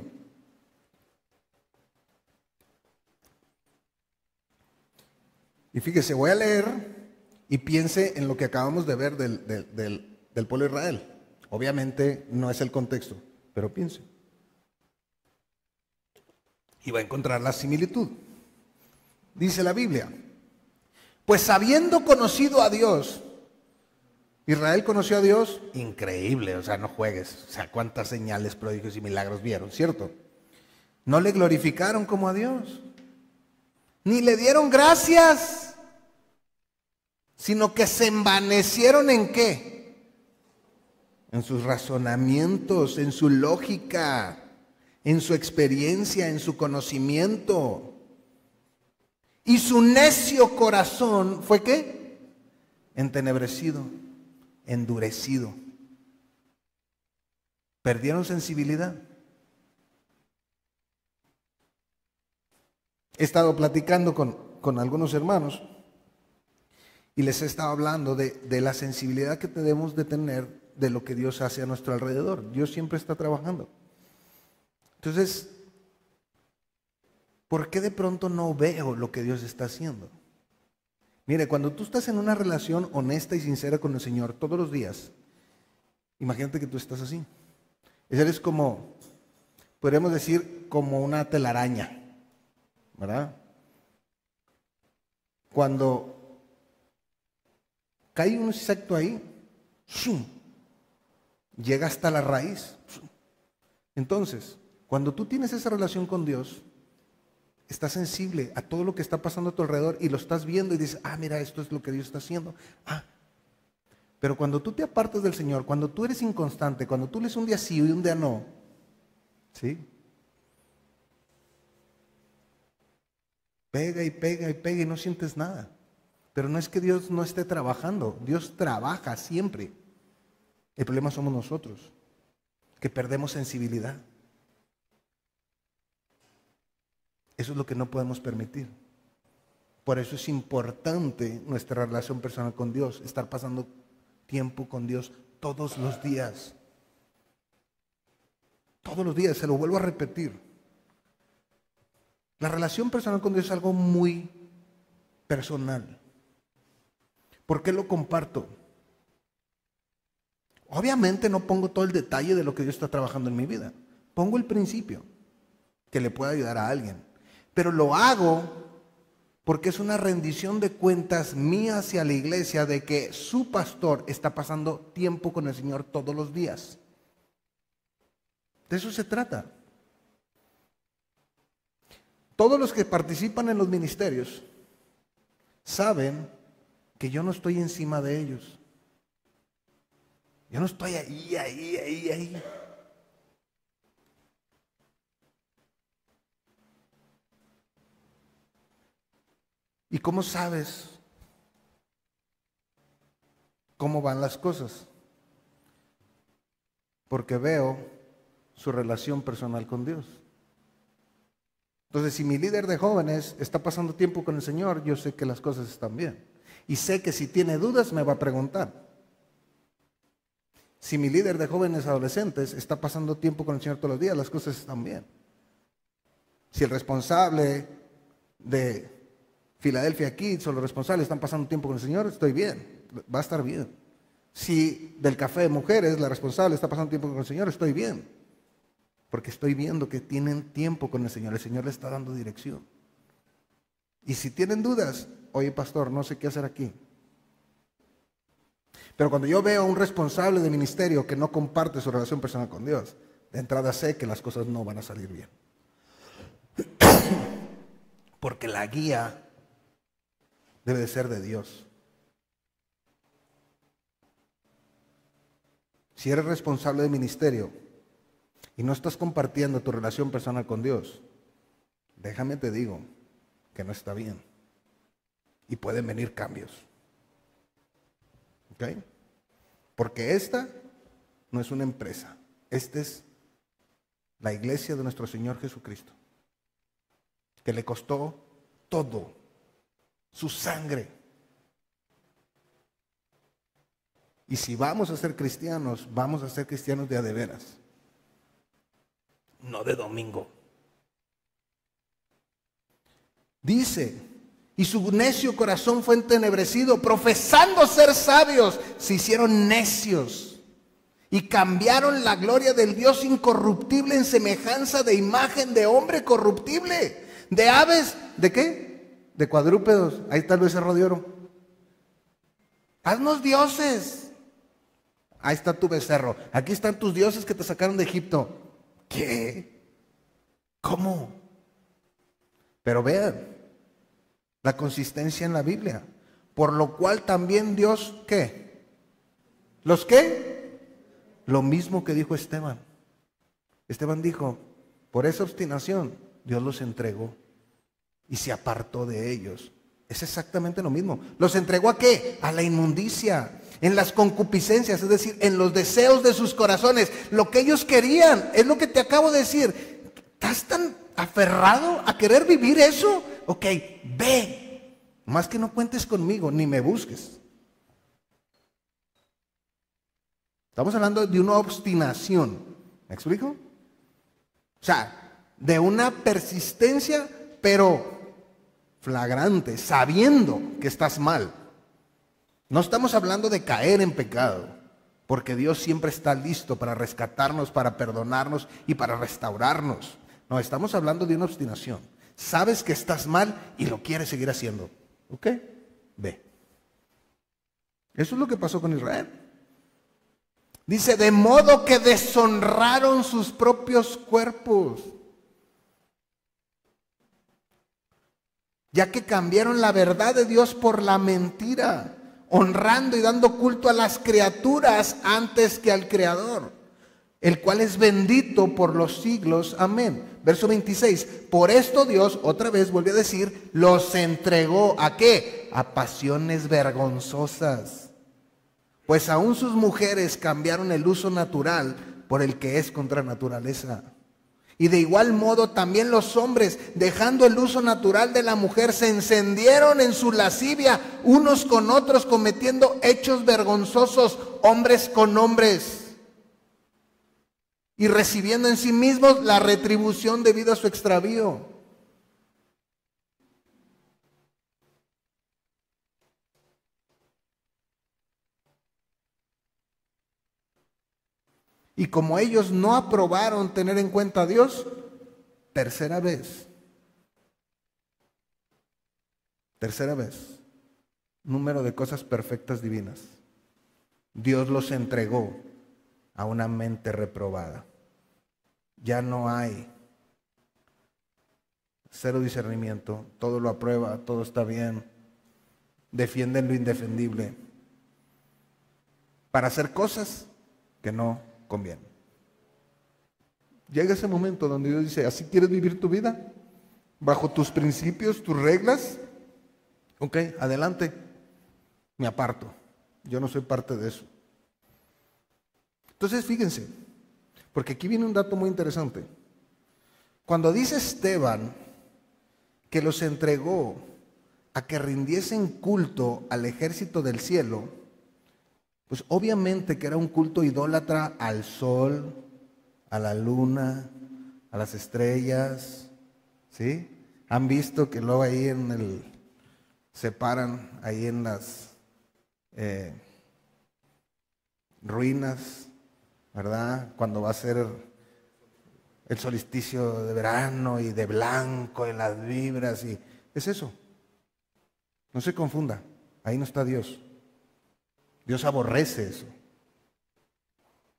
[SPEAKER 1] Y fíjese, voy a leer y piense en lo que acabamos de ver del pueblo de Israel. Obviamente no es el contexto, pero piense. Y va a encontrar la similitud. Dice la Biblia, pues habiendo conocido a Dios, Israel conoció a Dios, increíble, o sea, no juegues, o sea, cuántas señales, prodigios y milagros vieron, ¿cierto? No le glorificaron como a Dios, ni le dieron gracias, sino que se envanecieron ¿en qué? En sus razonamientos, en su lógica, en su experiencia, en su conocimiento. Y su necio corazón fue ¿qué? Entenebrecido, endurecido. Perdieron sensibilidad. He estado platicando con algunos hermanos y les he estado hablando de la sensibilidad que debemos de tener de lo que Dios hace a nuestro alrededor. Dios siempre está trabajando. Entonces, ¿por qué de pronto no veo lo que Dios está haciendo? Mire, cuando tú estás en una relación honesta y sincera con el Señor todos los días, imagínate que tú estás así. Eres como, podríamos decir, como una telaraña, ¿verdad? Cuando cae un insecto ahí, ¡zum!, llega hasta la raíz. Entonces, cuando tú tienes esa relación con Dios, estás sensible a todo lo que está pasando a tu alrededor y lo estás viendo y dices, mira, esto es lo que Dios está haciendo. Pero cuando tú te apartas del Señor, cuando tú eres inconstante, cuando tú lees un día sí y un día no, ¿sí? Pega y pega y pega y no sientes nada. Pero no es que Dios no esté trabajando, Dios trabaja siempre. El problema somos nosotros, que perdemos sensibilidad. Eso es lo que no podemos permitir. Por eso es importante nuestra relación personal con Dios, estar pasando tiempo con Dios todos los días. Todos los días, se lo vuelvo a repetir. La relación personal con Dios es algo muy personal. ¿Por qué lo comparto? Obviamente no pongo todo el detalle de lo que Dios está trabajando en mi vida. Pongo el principio que le pueda ayudar a alguien. Pero lo hago porque es una rendición de cuentas mía hacia la iglesia de que su pastor está pasando tiempo con el Señor todos los días. De eso se trata. Todos los que participan en los ministerios saben que yo no estoy encima de ellos. Yo no estoy ahí. ¿Y cómo sabes cómo van las cosas? Porque veo su relación personal con Dios. Entonces, si mi líder de jóvenes está pasando tiempo con el Señor, yo sé que las cosas están bien. Y sé que si tiene dudas me va a preguntar. Si mi líder de jóvenes adolescentes está pasando tiempo con el Señor todos los días, las cosas están bien. Si el responsable de Philadelphia Kids o los responsables están pasando tiempo con el Señor, estoy bien, va a estar bien. Si del café de mujeres la responsable está pasando tiempo con el Señor, estoy bien. Porque estoy viendo que tienen tiempo con el Señor le está dando dirección. Y si tienen dudas, oye pastor, no sé qué hacer aquí. Pero cuando yo veo a un responsable de ministerio que no comparte su relación personal con Dios, de entrada sé que las cosas no van a salir bien. Porque la guía debe de ser de Dios. Si eres responsable de ministerio y no estás compartiendo tu relación personal con Dios, déjame te digo que no está bien. Y pueden venir cambios. ¿Ok? Porque esta no es una empresa. Esta es la iglesia de nuestro Señor Jesucristo, que le costó todo, su sangre. Y si vamos a ser cristianos, vamos a ser cristianos de a de veras, no de domingo. Dice, y su necio corazón fue entenebrecido, profesando ser sabios, se hicieron necios y cambiaron la gloria del Dios incorruptible en semejanza de imagen de hombre corruptible, de aves, ¿de qué? De cuadrúpedos. Ahí está el becerro de oro. Haznos dioses. Ahí está tu becerro. Aquí están tus dioses que te sacaron de Egipto. ¿Qué? ¿Cómo? Pero vean la consistencia en la Biblia. Por lo cual también Dios, ¿qué? ¿Los qué? Lo mismo que dijo Esteban. Esteban dijo, por esa obstinación Dios los entregó y se apartó de ellos. Es exactamente lo mismo. ¿Los entregó a qué? A la inmundicia, en las concupiscencias, es decir, en los deseos de sus corazones. Lo que ellos querían, es lo que te acabo de decir. ¿Estás tan aferrado a querer vivir eso? Ok, ve. Más que no cuentes conmigo, ni me busques. Estamos hablando de una obstinación. ¿Me explico? sea, de una persistencia, pero flagrante, sabiendo que estás mal. No estamos hablando de caer en pecado, porque Dios siempre está listo para rescatarnos, para perdonarnos y para restaurarnos. No, estamos hablando de una obstinación. Sabes que estás mal y lo quieres seguir haciendo. ¿Ok? Ve. Eso es lo que pasó con Israel. Dice, de modo que deshonraron sus propios cuerpos, ya que cambiaron la verdad de Dios por la mentira, honrando y dando culto a las criaturas antes que al Creador, el cual es bendito por los siglos. Amén. Verso 26. Por esto Dios, otra vez volvió a decir, los entregó ¿a qué? A pasiones vergonzosas. Pues aún sus mujeres cambiaron el uso natural por el que es contra naturaleza. Y de igual modo también los hombres, dejando el uso natural de la mujer, se encendieron en su lascivia unos con otros, cometiendo hechos vergonzosos, hombres con hombres, y recibiendo en sí mismos la retribución debido a su extravío. Y como ellos no aprobaron tener en cuenta a Dios, tercera vez, número de cosas perfectas divinas, Dios los entregó a una mente reprobada. Ya no hay cero discernimiento, todo lo aprueba, todo está bien, defienden lo indefendible para hacer cosas que no conviene. Llega ese momento donde Dios dice, ¿así quieres vivir tu vida? ¿Bajo tus principios, tus reglas? Ok, adelante, me aparto. Yo no soy parte de eso. Entonces fíjense, porque aquí viene un dato muy interesante. Cuando dice Esteban que los entregó a que rindiesen culto al ejército del cielo, pues obviamente que era un culto idólatra al sol, a la luna, a las estrellas, ¿sí? Han visto que luego ahí se paran ahí en las ruinas, ¿verdad? Cuando va a ser el solsticio de verano y de blanco en las vibras, y es eso. No se confunda, ahí no está Dios. Dios aborrece eso.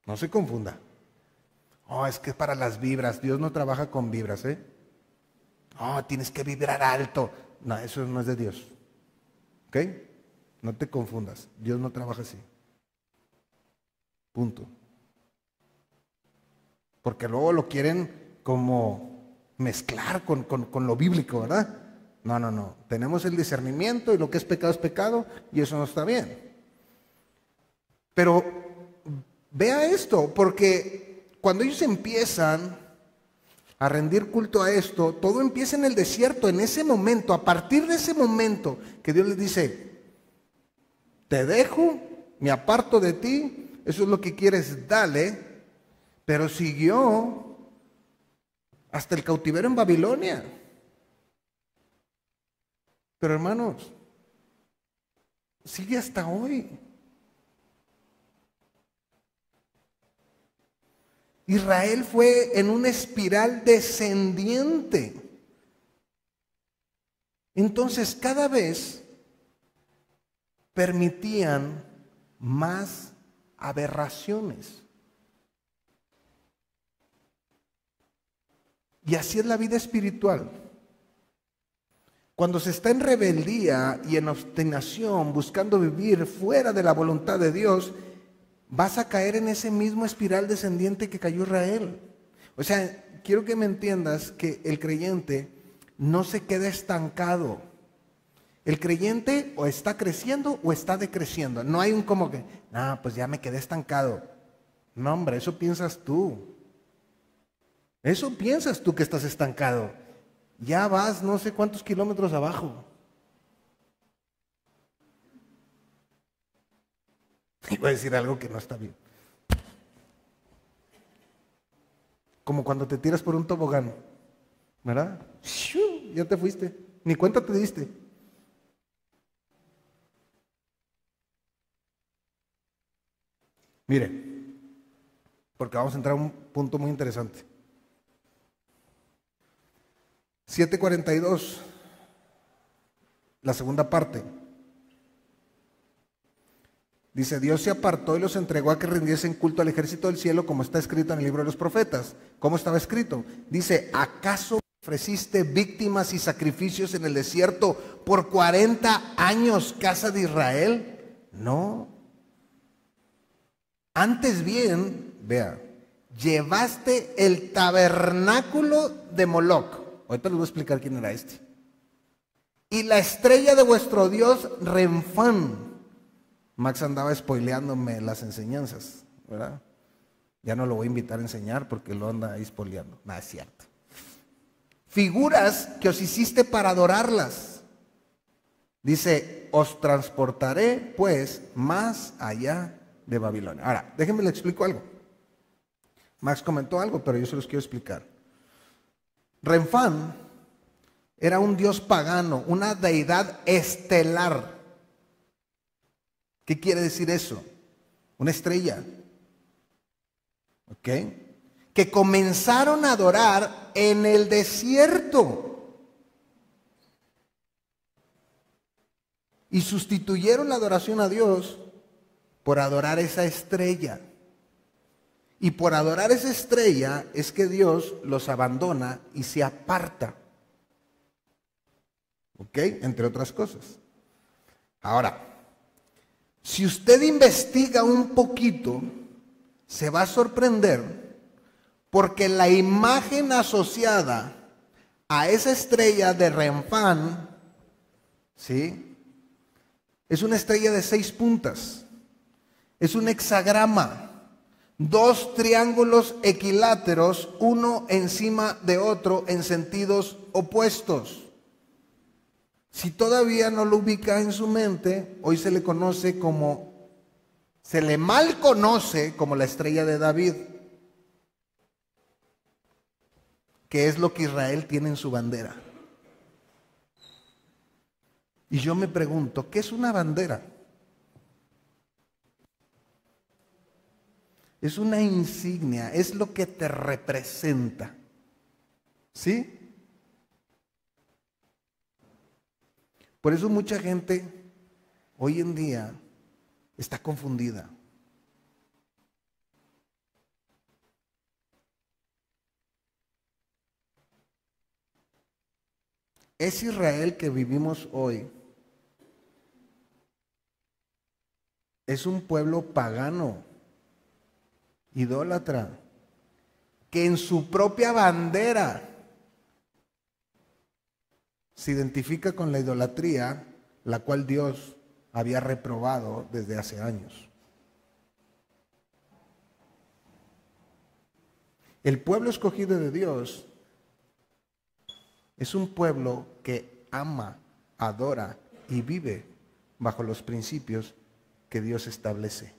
[SPEAKER 1] No se confunda. Oh, es que es para las vibras. Dios no trabaja con vibras, ¿eh? Oh, tienes que vibrar alto. No, eso no es de Dios. ¿Ok? No te confundas. Dios no trabaja así. Punto. Porque luego lo quieren como mezclar con lo bíblico, ¿verdad? No, no, no. Tenemos el discernimiento y lo que es pecado y eso no está bien. Pero vea esto, porque cuando ellos empiezan a rendir culto a esto, todo empieza en el desierto, en ese momento, a partir de ese momento que Dios les dice, te dejo, me aparto de ti, eso es lo que quieres, dale, pero siguió hasta el cautiverio en Babilonia. Pero hermanos, sigue hasta hoy. Israel fue en una espiral descendiente. Entonces cada vez permitían más aberraciones. Y así es la vida espiritual. Cuando se está en rebeldía y en obstinación, buscando vivir fuera de la voluntad de Dios, vas a caer en ese mismo espiral descendiente que cayó Israel. O sea, quiero que me entiendas que el creyente no se queda estancado. El creyente o está creciendo o está decreciendo. No hay un como que, no, pues ya me quedé estancado. No, hombre, eso piensas tú. Eso piensas tú que estás estancado. Ya vas no sé cuántos kilómetros abajo. Y voy a decir algo que no está bien. Como cuando te tiras por un tobogán, ¿verdad? ¡Shiu! Ya te fuiste, ni cuenta te diste. Mire, porque vamos a entrar a un punto muy interesante. 7:42, la segunda parte. Dice, Dios se apartó y los entregó a que rindiesen culto al ejército del cielo, como está escrito en el libro de los profetas. ¿Cómo estaba escrito? Dice, ¿acaso ofreciste víctimas y sacrificios en el desierto por 40 años, casa de Israel? No. Antes bien, vea, llevaste el tabernáculo de Moloc. Ahorita les voy a explicar quién era este. Y la estrella de vuestro Dios, Renfán. Max andaba spoileándome las enseñanzas, ¿verdad? Ya no lo voy a invitar a enseñar porque lo anda ahí spoileando. Nada, es cierto. Figuras que os hiciste para adorarlas. Dice, os transportaré pues más allá de Babilonia. Ahora, déjenme le explico algo. Max comentó algo, pero yo se los quiero explicar. Renfán era un dios pagano, una deidad estelar. ¿Qué quiere decir eso? Una estrella. ¿Ok? Que comenzaron a adorar en el desierto. Y sustituyeron la adoración a Dios por adorar esa estrella. Y por adorar esa estrella es que Dios los abandona y se aparta. ¿Ok? Entre otras cosas. Ahora, si usted investiga un poquito, se va a sorprender porque la imagen asociada a esa estrella de Renfán, ¿sí? Es una estrella de 6 puntas. Es un hexagrama. 2 triángulos equiláteros, uno encima de otro en sentidos opuestos. Si todavía no lo ubica en su mente, hoy se le conoce como, se le mal conoce como la estrella de David, que es lo que Israel tiene en su bandera. Y yo me pregunto, ¿qué es una bandera? Es una insignia, es lo que te representa. ¿Sí? Por eso mucha gente hoy en día está confundida. ¿Es Israel que vivimos hoy? Es un pueblo pagano, idólatra, que en su propia bandera se identifica con la idolatría, la cual Dios había reprobado desde hace años. El pueblo escogido de Dios es un pueblo que ama, adora y vive bajo los principios que Dios establece.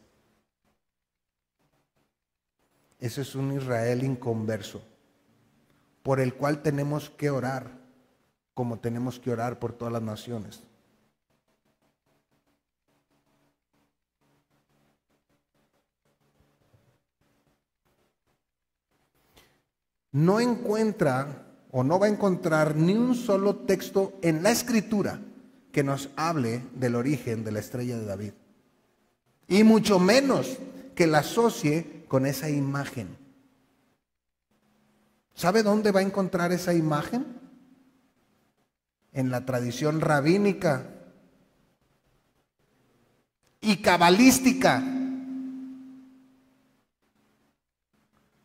[SPEAKER 1] Ese es un Israel inconverso, por el cual tenemos que orar, como tenemos que orar por todas las naciones. No encuentra o no va a encontrar ni un solo texto en la Escritura que nos hable del origen de la estrella de David. Y mucho menos que la asocie con esa imagen. ¿Sabe dónde va a encontrar esa imagen? En la tradición rabínica y cabalística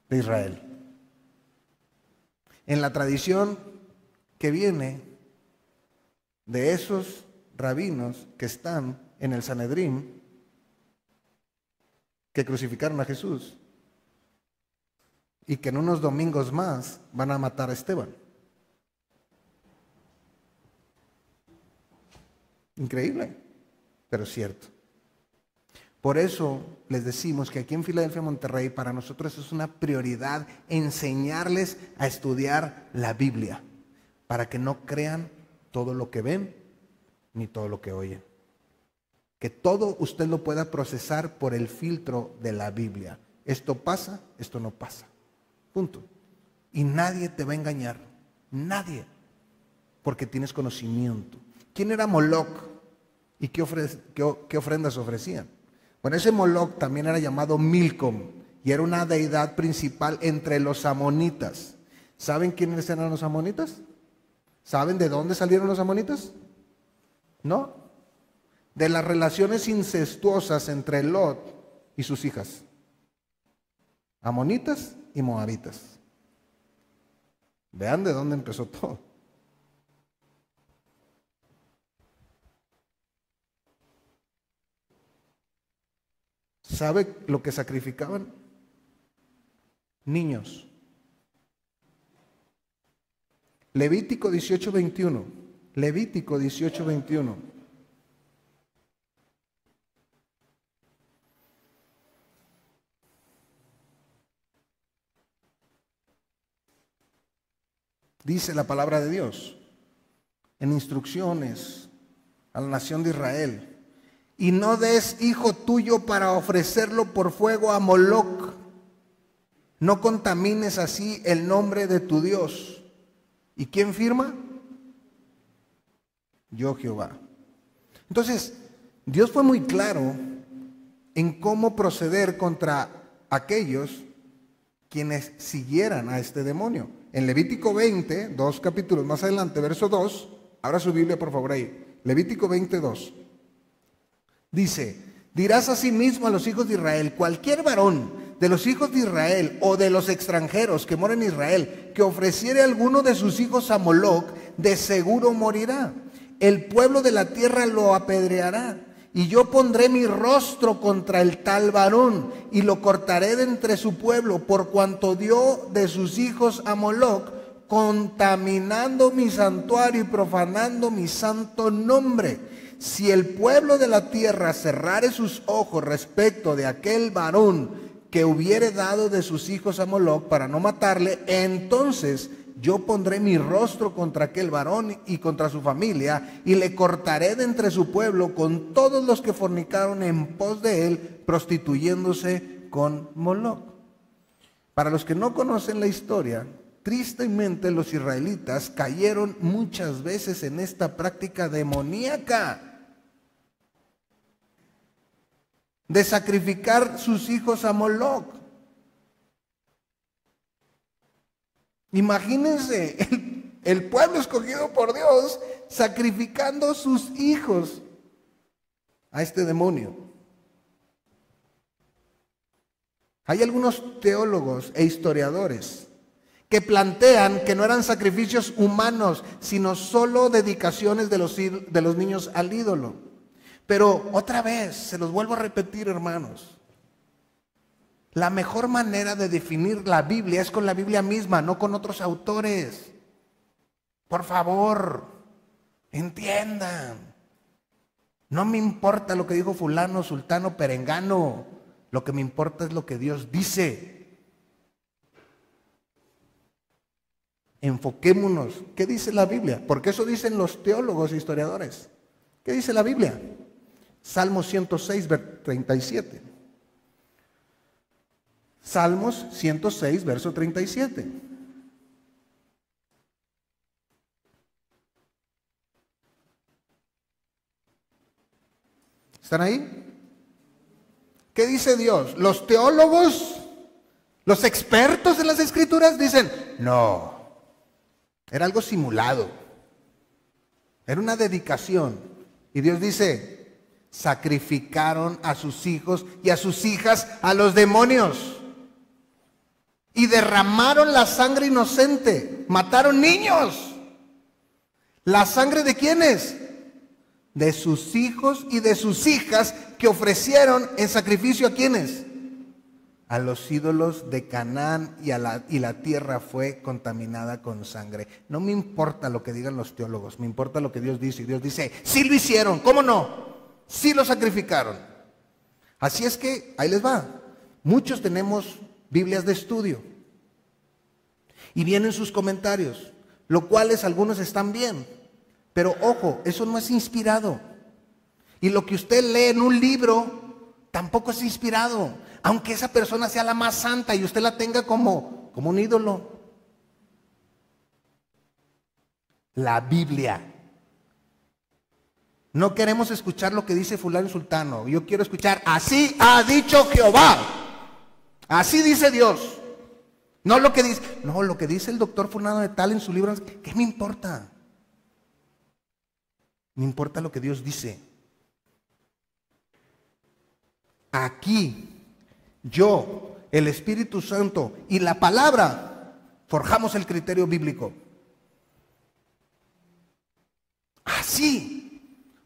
[SPEAKER 1] de Israel. En la tradición que viene de esos rabinos que están en el Sanedrín, que crucificaron a Jesús y que en unos domingos más van a matar a Esteban. Increíble, pero cierto. Por eso les decimos que aquí en Filadelfia, Monterrey, para nosotros es una prioridad enseñarles a estudiar la Biblia, para que no crean todo lo que ven ni todo lo que oyen. Que todo usted lo pueda procesar por el filtro de la Biblia. Esto pasa, esto no pasa. Punto. Y nadie te va a engañar. Nadie. Porque tienes conocimiento. ¿Quién era Moloc? ¿Y qué ofrendas ofrecían? Bueno, ese Moloc también era llamado Milcom y era una deidad principal entre los amonitas. ¿Saben quiénes eran los amonitas? ¿Saben de dónde salieron los amonitas? ¿No? De las relaciones incestuosas entre Lot y sus hijas. Amonitas y moabitas. Vean de dónde empezó todo. ¿Sabe lo que sacrificaban? Niños. Levítico 18:21. Levítico 18:21. Dice la palabra de Dios en instrucciones a la nación de Israel: y no des hijo tuyo para ofrecerlo por fuego a Moloc. No contamines así el nombre de tu Dios. ¿Y quién firma? Yo, Jehová. Entonces, Dios fue muy claro en cómo proceder contra aquellos quienes siguieran a este demonio. En Levítico 20, 2 capítulos más adelante, verso 2, abra su Biblia por favor ahí. Levítico 22. Dice: dirás asimismo a los hijos de Israel: cualquier varón de los hijos de Israel o de los extranjeros que moren en Israel, que ofreciere alguno de sus hijos a Moloc, de seguro morirá. El pueblo de la tierra lo apedreará, y yo pondré mi rostro contra el tal varón, y lo cortaré de entre su pueblo, por cuanto dio de sus hijos a Moloc, contaminando mi santuario y profanando mi santo nombre. Si el pueblo de la tierra cerrare sus ojos respecto de aquel varón que hubiere dado de sus hijos a Moloc para no matarle, entonces yo pondré mi rostro contra aquel varón y contra su familia, y le cortaré de entre su pueblo con todos los que fornicaron en pos de él, prostituyéndose con Moloc. Para los que no conocen la historia, tristemente los israelitas cayeron muchas veces en esta práctica demoníaca de sacrificar sus hijos a Moloc. Imagínense el pueblo escogido por Dios sacrificando sus hijos a este demonio. Hay algunos teólogos e historiadores que plantean que no eran sacrificios humanos, sino solo dedicaciones de los niños al ídolo. Pero otra vez, se los vuelvo a repetir, hermanos, la mejor manera de definir la Biblia es con la Biblia misma, no con otros autores. Por favor, entiendan. No me importa lo que dijo fulano, sultano, perengano. Lo que me importa es lo que Dios dice. Enfoquémonos. ¿Qué dice la Biblia? Porque eso dicen los teólogos e historiadores. ¿Qué dice la Biblia? Salmos 106, 37. Salmos 106, verso 37. ¿Están ahí? ¿Qué dice Dios? Los teólogos, los expertos en las escrituras dicen: no, era algo simulado, era una dedicación. Y Dios dice: sacrificaron a sus hijos y a sus hijas a los demonios y derramaron la sangre inocente, mataron niños. ¿La sangre de quiénes? De sus hijos y de sus hijas, que ofrecieron en sacrificio a quiénes? A los ídolos de Canaán, y la tierra fue contaminada con sangre. No me importa lo que digan los teólogos, me importa lo que Dios dice. Y Dios dice: sí lo hicieron, ¿cómo no? Sí lo sacrificaron. Así es que, ahí les va. Muchos tenemos Biblias de estudio y vienen sus comentarios, lo cuales algunos están bien, pero ojo, eso no es inspirado. Y lo que usted lee en un libro tampoco es inspirado, aunque esa persona sea la más santa y usted la tenga como un ídolo. La Biblia. No queremos escuchar lo que dice fulano y sultano. Yo quiero escuchar, así ha dicho Jehová. Así dice Dios. No lo que dice, no, lo que dice el doctor fulano de tal en su libro. ¿Qué me importa? Me importa lo que Dios dice. Aquí, yo, el Espíritu Santo y la palabra forjamos el criterio bíblico. Así.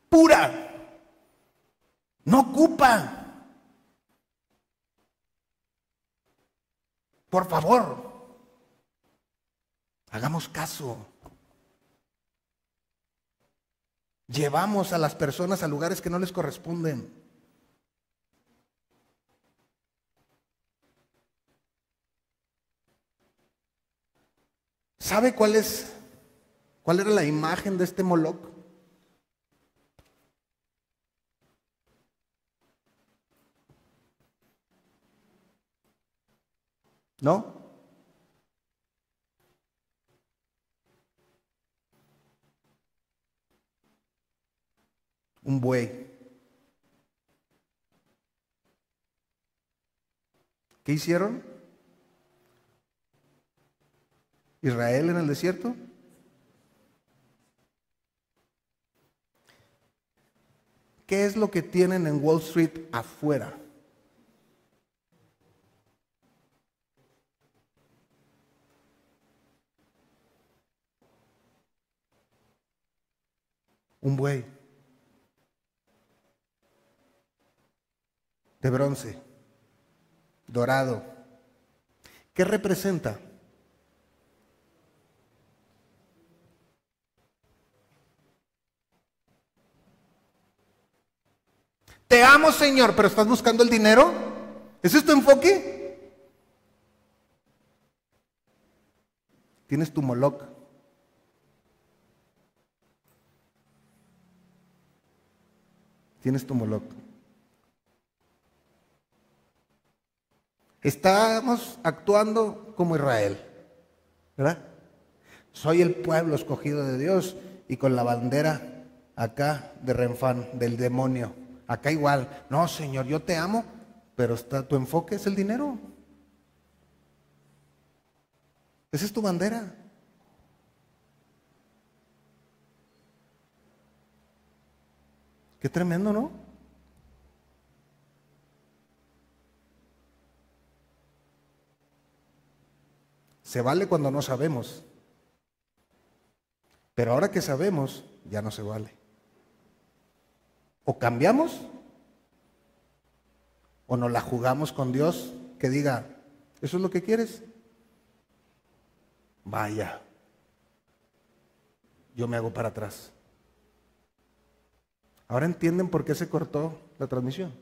[SPEAKER 1] Pura, no ocupa. Por favor, hagamos caso. Llevamos a las personas a lugares que no les corresponden. ¿Sabe cuál era la imagen de este Moloc? ¿No? Un buey. ¿Qué hicieron? Israel en el desierto. ¿Qué es lo que tienen en Wall Street afuera? Un buey de bronce, dorado. ¿Qué representa? Te amo, Señor, pero ¿estás buscando el dinero? ¿Ese es tu enfoque? Tienes tu Moloc. Tienes tu Moloc. Estamos actuando como Israel, ¿verdad? Soy el pueblo escogido de Dios y con la bandera acá de Renfán, del demonio. Acá igual, no, Señor, yo te amo, pero tu enfoque es el dinero. Esa es tu bandera. Qué tremendo, ¿no? Se vale cuando no sabemos, pero ahora que sabemos, ya no se vale. O cambiamos, o nos la jugamos con Dios, que diga, ¿eso es lo que quieres? Vaya, yo me hago para atrás. Ahora entienden por qué se cortó la transmisión,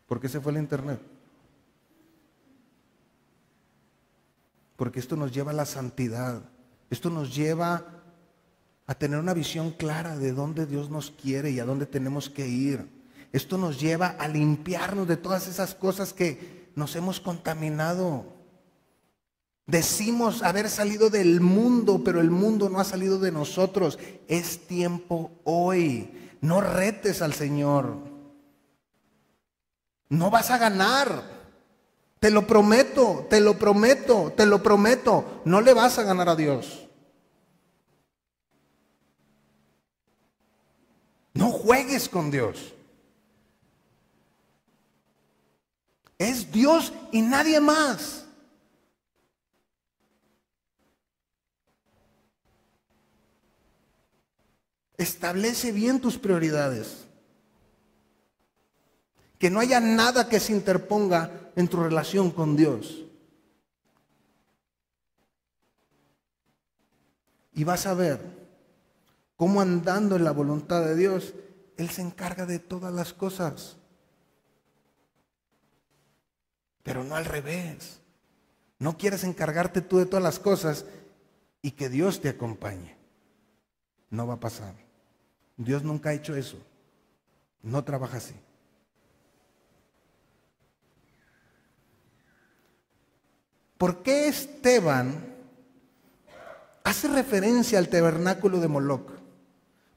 [SPEAKER 1] por qué se fue el internet. Porque esto nos lleva a la santidad, esto nos lleva a tener una visión clara de dónde Dios nos quiere y a dónde tenemos que ir. Esto nos lleva a limpiarnos de todas esas cosas que nos hemos contaminado. Decimos haber salido del mundo, pero el mundo no ha salido de nosotros. Es tiempo hoy. No retes al Señor. No vas a ganar. Te lo prometo, te lo prometo, te lo prometo. No le vas a ganar a Dios. No juegues con Dios. Es Dios y nadie más. Establece bien tus prioridades. Que no haya nada que se interponga en tu relación con Dios. Y vas a ver cómo andando en la voluntad de Dios, Él se encarga de todas las cosas. pero no al revés. No quieres encargarte tú de todas las cosas y que Dios te acompañe. No va a pasar. Dios nunca ha hecho eso. No trabaja así. ¿Por qué Esteban hace referencia al tabernáculo de Moloc?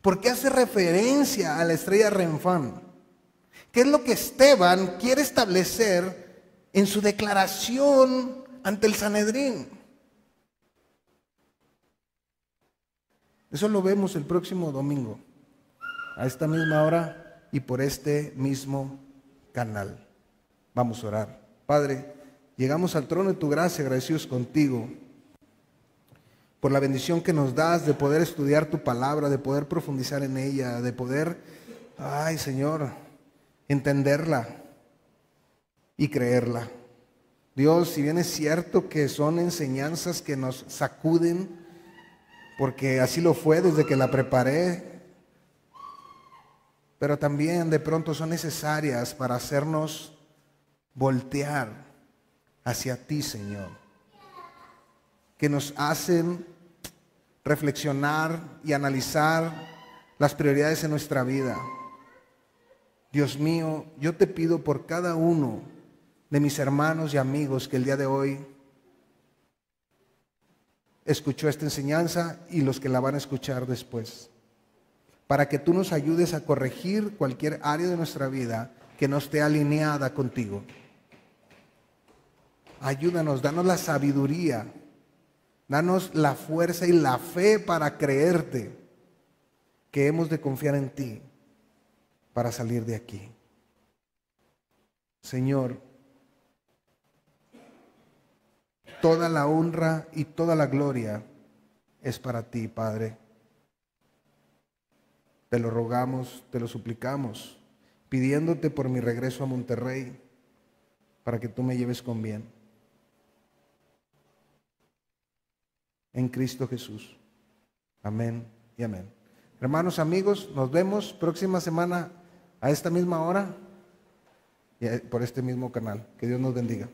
[SPEAKER 1] ¿Por qué hace referencia a la estrella Renfán? ¿Qué es lo que Esteban quiere establecer en su declaración ante el Sanedrín? Eso lo vemos el próximo domingo, a esta misma hora y por este mismo canal. Vamos a orar. Padre, llegamos al trono de tu gracia agradecidos contigo por la bendición que nos das de poder estudiar tu palabra, de poder profundizar en ella, de poder, ay Señor, entenderla y creerla. Dios, si bien es cierto que son enseñanzas que nos sacuden, porque así lo fue desde que la preparé, pero también de pronto son necesarias para hacernos voltear hacia ti, Señor, que nos hacen reflexionar y analizar las prioridades en nuestra vida. Dios mío, yo te pido por cada uno de mis hermanos y amigos que el día de hoy escuchó esta enseñanza y los que la van a escuchar después, para que tú nos ayudes a corregir cualquier área de nuestra vida que no esté alineada contigo. Ayúdanos, danos la sabiduría, danos la fuerza y la fe para creerte que hemos de confiar en ti para salir de aquí. Señor, toda la honra y toda la gloria es para ti, Padre. Te lo rogamos, te lo suplicamos, pidiéndote por mi regreso a Monterrey, para que tú me lleves con bien. En Cristo Jesús. Amén y amén. Hermanos, amigos, nos vemos próxima semana a esta misma hora y por este mismo canal. Que Dios nos bendiga.